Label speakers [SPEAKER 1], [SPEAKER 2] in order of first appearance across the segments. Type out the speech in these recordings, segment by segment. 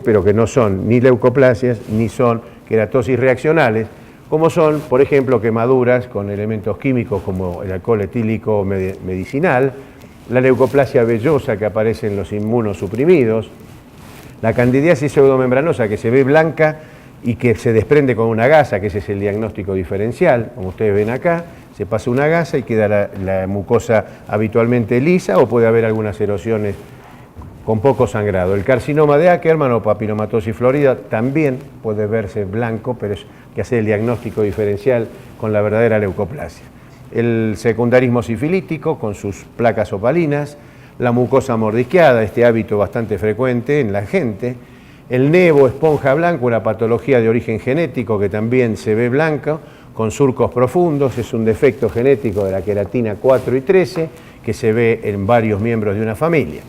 [SPEAKER 1] pero que no son ni leucoplasias ni son queratosis reaccionales, como son, por ejemplo, quemaduras con elementos químicos como el alcohol etílico medicinal, la leucoplasia vellosa que aparece en los inmunosuprimidos, la candidiasis pseudomembranosa que se ve blanca y que se desprende con una gasa, que ese es el diagnóstico diferencial, como ustedes ven acá, se pasa una gasa y queda la mucosa habitualmente lisa o puede haber algunas erosiones con poco sangrado. El carcinoma de Ackermann o papilomatosis florida también puede verse blanco, pero es que hace el diagnóstico diferencial con la verdadera leucoplasia. El secundarismo sifilítico con sus placas opalinas, la mucosa mordisqueada, este hábito bastante frecuente en la gente, el nevo esponja blanco, una patología de origen genético que también se ve blanca, con surcos profundos, es un defecto genético de la queratina 4 y 13 que se ve en varios miembros de una familia.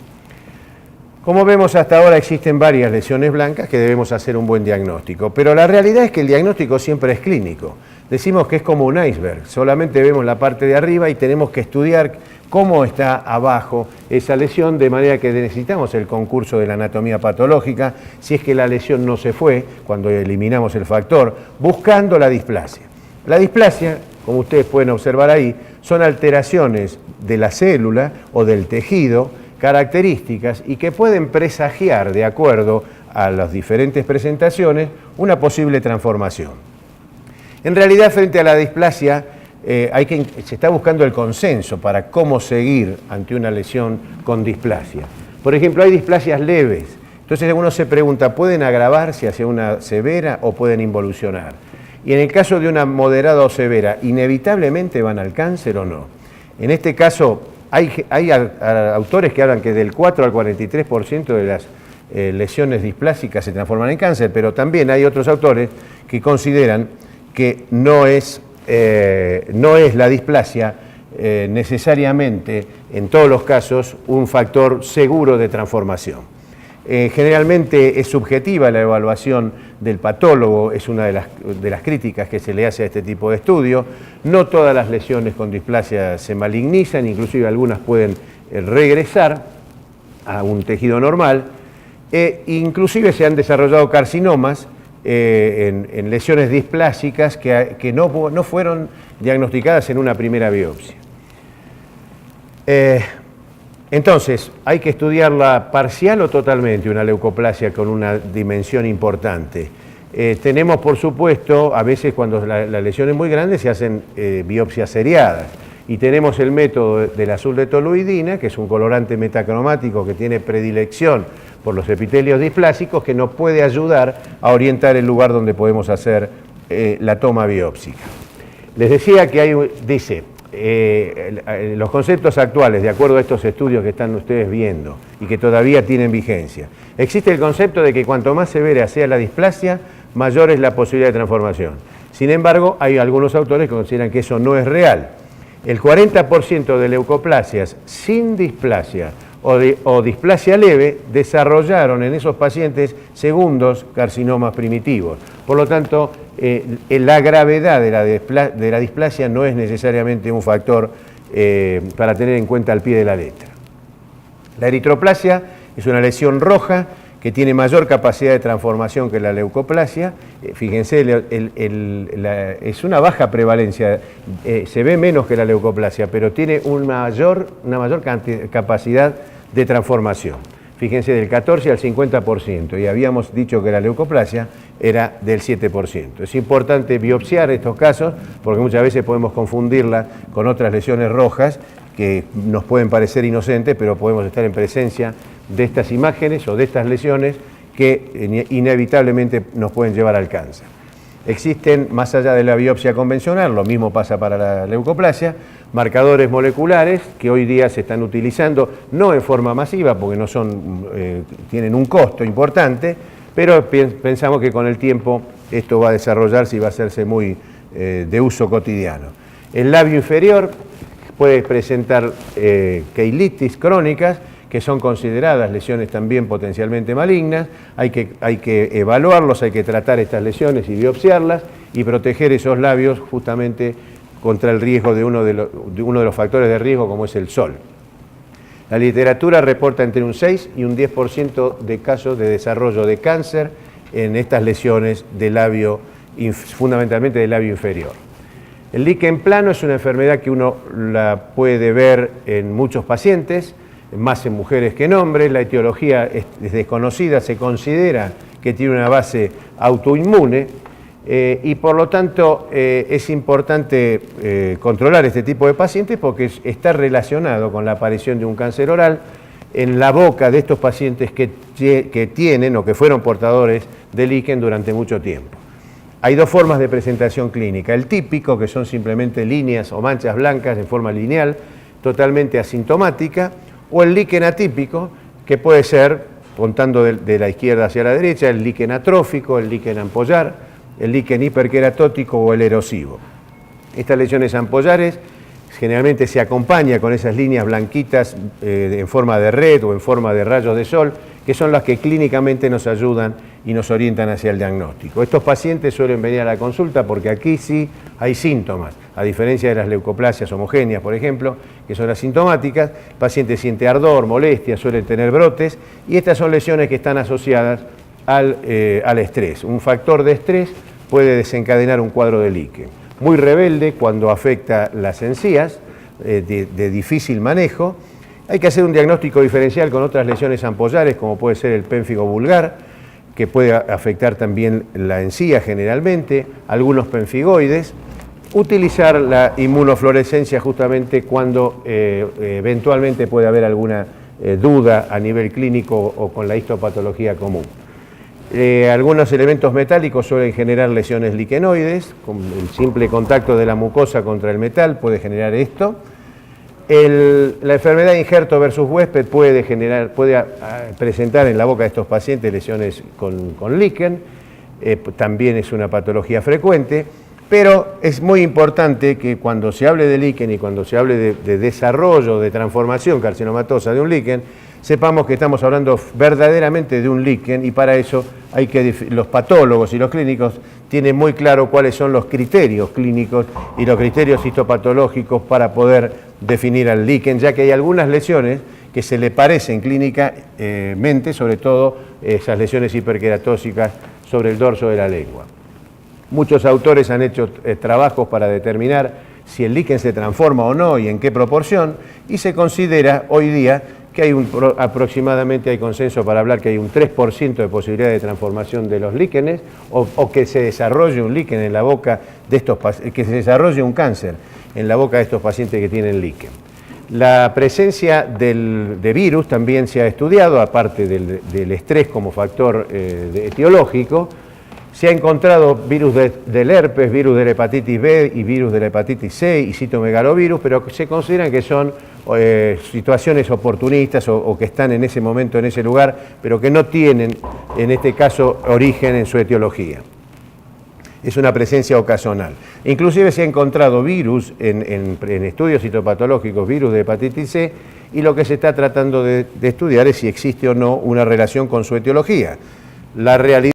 [SPEAKER 1] Como vemos hasta ahora existen varias lesiones blancas que debemos hacer un buen diagnóstico, pero la realidad es que el diagnóstico siempre es clínico. Decimos que es como un iceberg, solamente vemos la parte de arriba y tenemos que estudiar cómo está abajo esa lesión, de manera que necesitamos el concurso de la anatomía patológica, si es que la lesión no se fue, cuando eliminamos el factor, buscando la displasia. La displasia, como ustedes pueden observar ahí, son alteraciones de la célula o del tejido, características y que pueden presagiar, de acuerdo a las diferentes presentaciones, una posible transformación. En realidad, frente a la displasia, se está buscando el consenso para cómo seguir ante una lesión con displasia. Por ejemplo, hay displasias leves, entonces uno se pregunta, ¿pueden agravarse hacia una severa o pueden involucionar? Y en el caso de una moderada o severa, ¿inevitablemente van al cáncer o no? En este caso, hay autores que hablan que del 4 al 43% de las lesiones displásicas se transforman en cáncer, pero también hay otros autores que consideran que no es la displasia necesariamente, en todos los casos, un factor seguro de transformación. Generalmente es subjetiva la evaluación del patólogo, es una de las críticas que se le hace a este tipo de estudio. No todas las lesiones con displasia se malignizan, inclusive algunas pueden regresar a un tejido normal. Inclusive se han desarrollado carcinomas en lesiones displásicas que no fueron diagnosticadas en una primera biopsia. Entonces, hay que estudiarla parcial o totalmente, una leucoplasia con una dimensión importante. Tenemos, por supuesto, a veces cuando la lesión es muy grande se hacen biopsias seriadas. Y tenemos el método del azul de toluidina, que es un colorante metacromático que tiene predilección por los epitelios displásicos, que nos puede ayudar a orientar el lugar donde podemos hacer la toma biópsica. Les decía que los conceptos actuales, de acuerdo a estos estudios que están ustedes viendo y que todavía tienen vigencia, existe el concepto de que cuanto más severa sea la displasia, mayor es la posibilidad de transformación. Sin embargo, hay algunos autores que consideran que eso no es real. El 40% de leucoplasias sin displasia o displasia leve desarrollaron en esos pacientes segundos carcinomas primitivos. Por lo tanto, la gravedad de la displasia no es necesariamente un factor para tener en cuenta al pie de la letra. La eritroplasia es una lesión roja que tiene mayor capacidad de transformación que la leucoplasia. Fíjense, es una baja prevalencia, se ve menos que la leucoplasia, pero tiene una mayor capacidad de transformación. Fíjense, del 14 al 50%, y habíamos dicho que la leucoplasia era del 7%. Es importante biopsiar estos casos porque muchas veces podemos confundirla con otras lesiones rojas que nos pueden parecer inocentes, pero podemos estar en presencia de estas imágenes o de estas lesiones que inevitablemente nos pueden llevar al cáncer. Existen, más allá de la biopsia convencional, lo mismo pasa para la leucoplasia, marcadores moleculares que hoy día se están utilizando, no en forma masiva porque no tienen un costo importante, pero pensamos que con el tiempo esto va a desarrollarse y va a hacerse muy de uso cotidiano. El labio inferior puede presentar queilitis crónicas, que son consideradas lesiones también potencialmente malignas. Hay que evaluarlos, hay que tratar estas lesiones y biopsiarlas y proteger esos labios justamente contra el riesgo de uno de los factores de riesgo como es el sol. La literatura reporta entre un 6 y un 10% de casos de desarrollo de cáncer en estas lesiones del labio, fundamentalmente del labio inferior. El líquen plano es una enfermedad que uno la puede ver en muchos pacientes, más en mujeres que en hombres. La etiología es desconocida, se considera que tiene una base autoinmune y por lo tanto es importante controlar este tipo de pacientes porque está relacionado con la aparición de un cáncer oral en la boca de estos pacientes que tienen o que fueron portadores de líquen durante mucho tiempo. Hay dos formas de presentación clínica. El típico, que son simplemente líneas o manchas blancas en forma lineal, totalmente asintomática, o el líquen atípico, que puede ser, contando de la izquierda hacia la derecha, el líquen atrófico, el líquen ampollar, el líquen hiperqueratótico o el erosivo. Estas lesiones ampollares generalmente se acompaña con esas líneas blanquitas en forma de red o en forma de rayos de sol, que son las que clínicamente nos ayudan y nos orientan hacia el diagnóstico. Estos pacientes suelen venir a la consulta porque aquí sí hay síntomas, a diferencia de las leucoplasias homogéneas, por ejemplo, que son asintomáticas. El paciente siente ardor, molestia, suele tener brotes, y estas son lesiones que están asociadas al estrés. Un factor de estrés puede desencadenar un cuadro de líquen. Muy rebelde cuando afecta las encías, de difícil manejo. Hay que hacer un diagnóstico diferencial con otras lesiones ampollares, como puede ser el pénfigo vulgar, que puede afectar también la encía generalmente, algunos penfigoides. Utilizar la inmunofluorescencia justamente cuando eventualmente puede haber alguna duda a nivel clínico o con la histopatología común. Algunos elementos metálicos suelen generar lesiones liquenoides, con el simple contacto de la mucosa contra el metal puede generar esto. La enfermedad de injerto versus huésped puede presentar en la boca de estos pacientes lesiones con líquen, también es una patología frecuente, pero es muy importante que cuando se hable de líquen y cuando se hable de desarrollo, de transformación carcinomatosa de un líquen, sepamos que estamos hablando verdaderamente de un líquen, y para eso los patólogos y los clínicos tienen muy claro cuáles son los criterios clínicos y los criterios histopatológicos para poder definir al líquen, ya que hay algunas lesiones que se le parecen clínicamente, sobre todo esas lesiones hiperqueratóticas sobre el dorso de la lengua. Muchos autores han hecho trabajos para determinar si el líquen se transforma o no y en qué proporción, y se considera hoy día que aproximadamente hay consenso para hablar que hay un 3% de posibilidad de transformación de los líquenes o que se desarrolle un líquen en la boca de estos pacientes, que se desarrolle un cáncer en la boca de estos pacientes que tienen líquen. La presencia de virus también se ha estudiado, aparte del estrés como factor etiológico. Se ha encontrado virus del herpes, virus de la hepatitis B y virus de la hepatitis C y citomegalovirus, pero se consideran que son situaciones oportunistas o que están en ese momento, en ese lugar, pero que no tienen, en este caso, origen en su etiología. Es una presencia ocasional. Inclusive se ha encontrado virus en estudios citopatológicos, virus de hepatitis C, y lo que se está tratando de estudiar es si existe o no una relación con su etiología. La realidad